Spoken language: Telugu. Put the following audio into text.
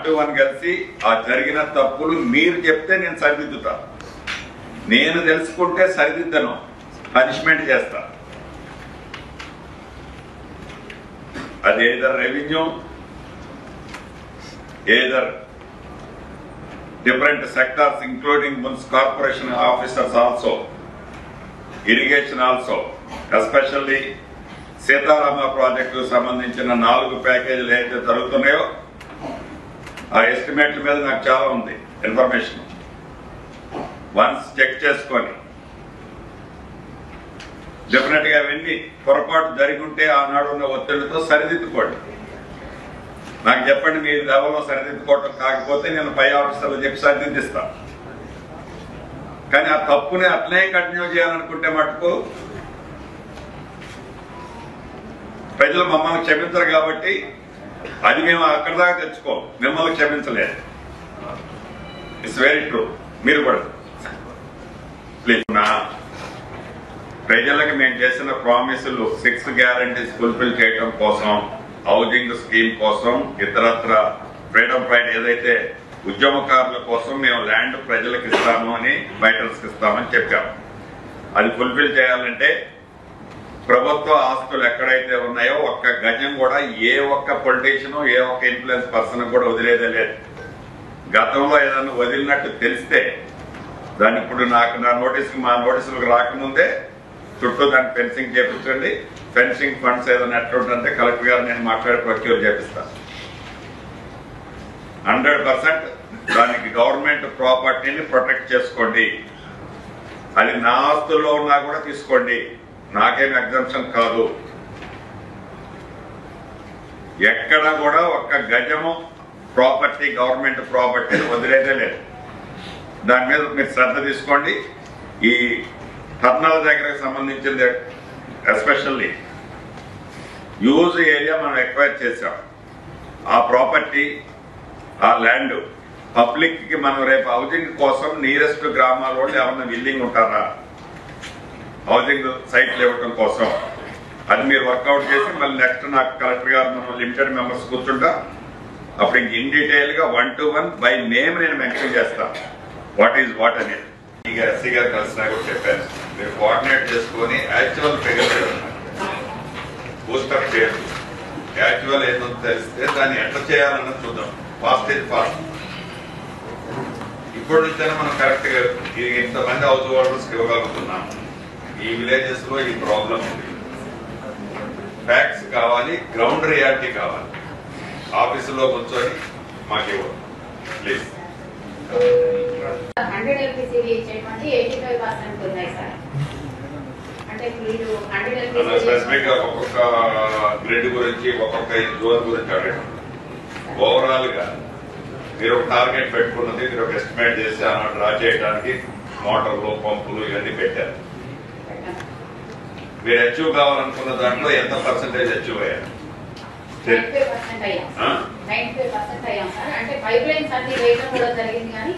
1-1 కలిసి ఆ జరిగిన తప్పులు మీరు చెప్తే నేను సరిదిద్దుతా. నేను తెలుసుకుంటే సరిదిద్దను, పనిష్మెంట్ చేస్తా. అది either revenue, either different sectors including municipal corporation officers also, irrigation also, especially Sitarama project సంబంధించిన 4 ప్యాకేజీలు ఏదైతే జరుగుతున్నాయో ఆ ఎస్టిమేట్ల మీద నాకు చాలా ఉంది ఇన్ఫర్మేషన్. వన్స్ చెక్ చేసుకొని డెఫినెట్ గా అవన్నీ పొరపాటు జరిగి ఉంటే ఆనాడు ఉన్న ఒత్తిడితో సరిదిద్దుకోండి. నాకు చెప్పండి, మీ లెవెల్లో సరిదిద్దుకోవటం కాకపోతే నేను పై ఆఫీసర్లు చెప్పి సరిదిద్దిస్తా. కానీ ఆ తప్పుని అట్లనే కంటిన్యూ చేయాలనుకుంటే మటుకు ప్రజలు మమ్మల్ని క్షమించరు. కాబట్టి అది మేము అక్కడ దాకా తెచ్చుకోం, మిమ్మల్ని క్షమించలేదు. It's very true. మీరు కూడా ప్లీజ్ ప్రజలకు మేము చేసిన ప్రామిసులు 6 గ్యారంటీస్ ఫుల్ఫిల్ చేయడం కోసం, హౌసింగ్ స్కీమ్ కోసం, ఇతరత్ర ఫ్రీడమ్ ఫైట్ ఏదైతే ఉద్యమకారుల కోసం మేము ల్యాండ్ ప్రజలకు ఇస్తాము అని, బయటర్స్కి ఇస్తామని చెప్పాము. అది ఫుల్ఫిల్ చేయాలంటే ప్రభుత్వ ఆస్తులు ఎక్కడైతే ఉన్నాయో ఒక్క గజం కూడా ఏ ఒక్క పొలిటీషియన్, ఏ ఒక్క ఇన్ఫ్లుయెన్స్ పర్సన్ కూడా వదిలేదే లేదు. గతంలో ఏదన్నా వదిలినట్టు తెలిస్తే దాన్ని ఇప్పుడు నా నోటీసుకు, మా నోటీసులకు రాకముందే చుట్టూ దాన్ని ఫెన్సింగ్ చేపించండి. ఫెన్సింగ్ ఫండ్స్ ఏదైనా ఎట్లుంటే కలెక్టర్ గారు నేను మాట్లాడి ప్రొక్యూర్ చేపిస్తాను. 100% దానికి గవర్నమెంట్ ప్రాపర్టీని ప్రొటెక్ట్ చేసుకోండి. అది నా ఆస్తుల్లో ఉన్నా కూడా తీసుకోండి, నాకేం ఎగ్జంప్షన్ కాదు. ఎక్కడ కూడా ఒక్క గజము ప్రాపర్టీ, గవర్నమెంట్ ప్రాపర్టీ వదిలేదే లేదు. దాని మీద మీరు శ్రద్ధ తీసుకోండి. ఈ టర్నల్ దగ్గరకు సంబంధించింది ఎస్పెషల్లీ యూజ్ ఏరియా మనం ఎక్వైర్ చేసాం. ఆ ప్రాపర్టీ, ఆ ల్యాండ్ పబ్లిక్ కి మనం రేపు హౌసింగ్ కోసం నియరెస్ట్ గ్రామాల వాళ్ళు ఎవరైనా విల్లింగ్ ఉంటారా హౌసింగ్ సైట్లు ఇవ్వటం కోసం, అది మీరు వర్కౌట్ చేసి మళ్ళీ నెక్స్ట్ నాకు కలెక్టర్ గారు మనం లిమిటెడ్ మెంబర్స్ కూర్చుంటా. అప్పుడు ఇంక ఇన్ డీటెయిల్ గా 1 to 1 బై నేమ్ నేను మెన్షన్ చేస్తాను వాట్ ఈజ్ వాట్ అనేది. ఇక ఎస్సీ గారు కలిసినా కూడా చెప్పాను, మీరు కోఆర్డినేట్ చేసుకుని యాక్చువల్ ఫిగర్ బూస్టప్ చేయండి. యాక్చువల్ ఏదో తెలిస్తే దాన్ని ఎట్లా చేయాలన్నది చూద్దాం. ఫాస్ట్ ఇది ఫాస్ట్. ఇప్పటి నుంచైనా మనం కరెక్ట్ గా ఇంతమంది హౌస్ హోల్డర్స్ ఇవ్వగలుగుతున్నాం. ఈ విలేజెస్ లో ఈ ప్రాబ్లం ఉంది. ఫ్యాక్ట్స్ కావాలి, గ్రౌండ్ రియాలిటీ కావాలి. ఆఫీసులో కూర్చొని మాకు ఇవ్వండి ప్లీజ్. 100 LPCV ఇచ్చేటువంటి 85% ఉన్నాయి సార్. అంటే మీరు 100 LPCV స్పెసిఫిక్ గా ఒక్కొక్క గ్రిడ్ గురించి, ఒక్కొక్క జోన్ గురించి అడగడం. ఓవరాల్ గా మీరు ఒక టార్గెట్ పెట్టుకున్నది, మీరు ఒక ఎస్టిమేట్ చేసి అలా డ్రా చేయడానికి మోటార్లు, పంపులు ఇవన్నీ పెట్టారు. మీరు అచీవ్ కావాలనుకున్న దాంట్లో ఎంత పర్సెంటేజ్ అచీవ్ అయ్యారు? 95% అయ్యాం సార్. అంటే పైప్ లైన్స్ అన్ని వేయడం కూడా జరిగింది కానీ